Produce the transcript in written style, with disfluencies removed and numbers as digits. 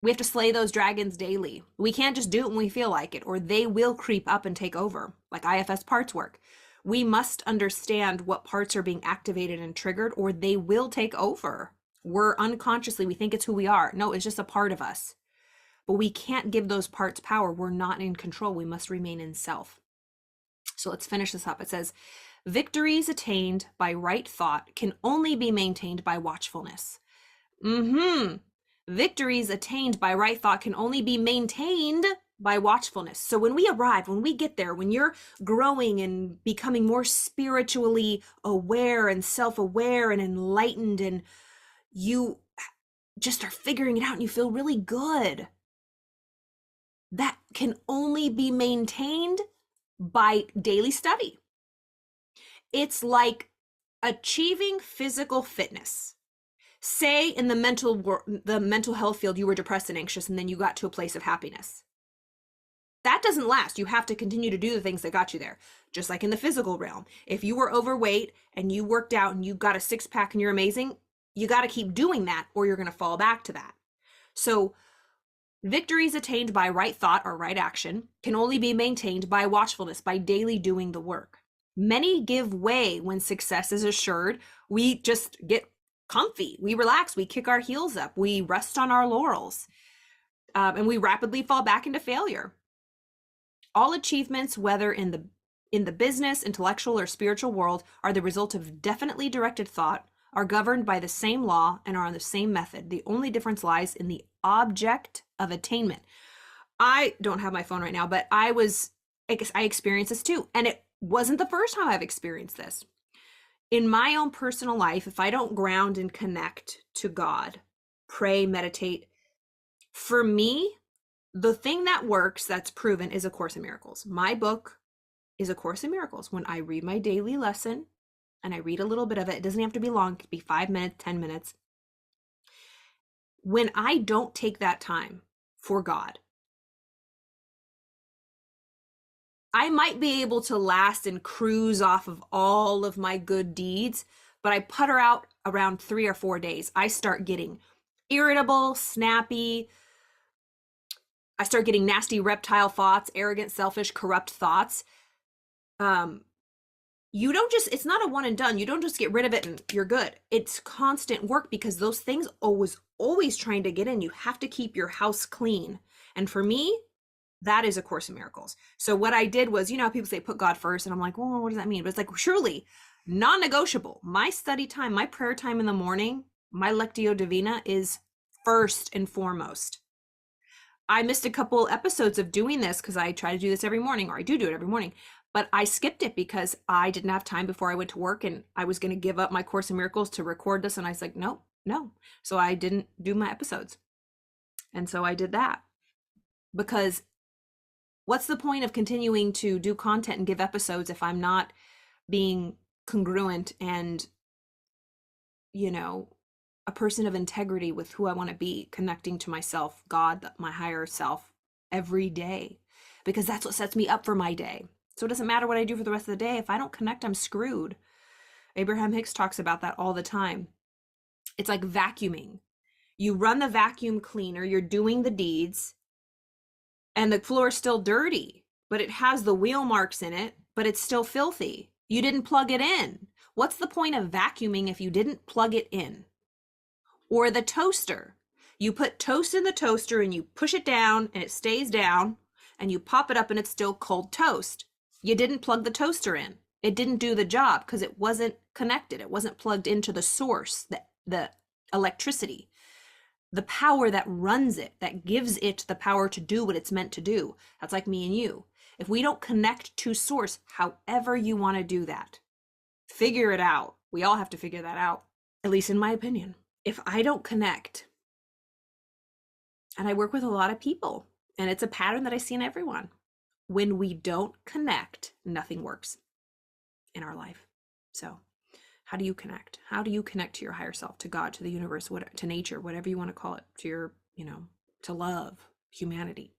We have to slay those dragons daily. We can't just do it when we feel like it, or they will creep up and take over, like IFS parts work. We must understand what parts are being activated and triggered, or they will take over. We're unconsciously, we think it's who we are. No, it's just a part of us. But we can't give those parts power. We're not in control. We must remain in self. So let's finish this up. It says, victories attained by right thought can only be maintained by watchfulness. Victories attained by right thought can only be maintained by watchfulness. So when we arrive, when we get there, when you're growing and becoming more spiritually aware and self-aware and enlightened, and you just are figuring it out and you feel really good, that can only be maintained by daily study. It's like achieving physical fitness. Say in the mental health field, you were depressed and anxious, and then you got to a place of happiness. That doesn't last. You have to continue to do the things that got you there. Just like in the physical realm. If you were overweight and you worked out and you got a six-pack and you're amazing, you got to keep doing that or you're going to fall back to that. So victories attained by right thought or right action can only be maintained by watchfulness, by daily doing the work. Many give way when success is assured. We just get comfy, we relax, we kick our heels up, we rest on our laurels, and we rapidly fall back into failure. All achievements, whether in the business, intellectual, or spiritual world, are the result of definitely directed thought, are governed by the same law, and are on the same method. The only difference lies in the object of attainment. I don't have my phone right now, but I experienced this too, and it wasn't the first time I've experienced this. In my own personal life, if I don't ground and connect to God, pray, meditate, for me, the thing that works, that's proven, is A Course in Miracles. My book is A Course in Miracles. When I read my daily lesson, and I read a little bit of it, it doesn't have to be long, it could be 5 minutes, 10 minutes. When I don't take that time for God, I might be able to last and cruise off of all of my good deeds, but I putter out around 3 or 4 days. I start getting irritable, snappy. I start getting nasty reptile thoughts, arrogant, selfish, corrupt thoughts. You don't just, it's not a one and done. You don't just get rid of it and you're good. It's constant work because those things always trying to get in. You have to keep your house clean. And for me, that is A Course in Miracles. So what I did was, you know, people say put God first, and I'm like, well, what does that mean? But it's like, truly non-negotiable. My study time, my prayer time in the morning, my Lectio Divina is first and foremost. I missed a couple episodes of doing this because I try to do this every morning, or I do it every morning, but I skipped it because I didn't have time before I went to work, and I was going to give up my Course in Miracles to record this. And I was like, no. So I didn't do my episodes. And so I did that because what's the point of continuing to do content and give episodes if I'm not being congruent and, you know, a person of integrity with who I want to be, connecting to myself, God, my higher self every day, because that's what sets me up for my day. So it doesn't matter what I do for the rest of the day. If I don't connect, I'm screwed. Abraham Hicks talks about that all the time. It's like vacuuming. You run the vacuum cleaner, you're doing the deeds, and the floor is still dirty, but it has the wheel marks in it, but it's still filthy. You didn't plug it in. What's the point of vacuuming if you didn't plug it in? Or the toaster. You put toast in the toaster and you push it down and it stays down, and you pop it up and it's still cold toast. You didn't plug the toaster in. It didn't do the job because it wasn't connected. It wasn't plugged into the source, the electricity, the power that runs it, that gives it the power to do what it's meant to do. That's like me and you. If we don't connect to source, however you want to do that, figure it out. We all have to figure that out, at least in my opinion. If I don't connect, and I work with a lot of people, and it's a pattern that I see in everyone, when we don't connect, nothing works in our life. So how do you connect? How do you connect to your higher self, to God, to the universe, to nature, whatever you want to call it, to your, to love, humanity?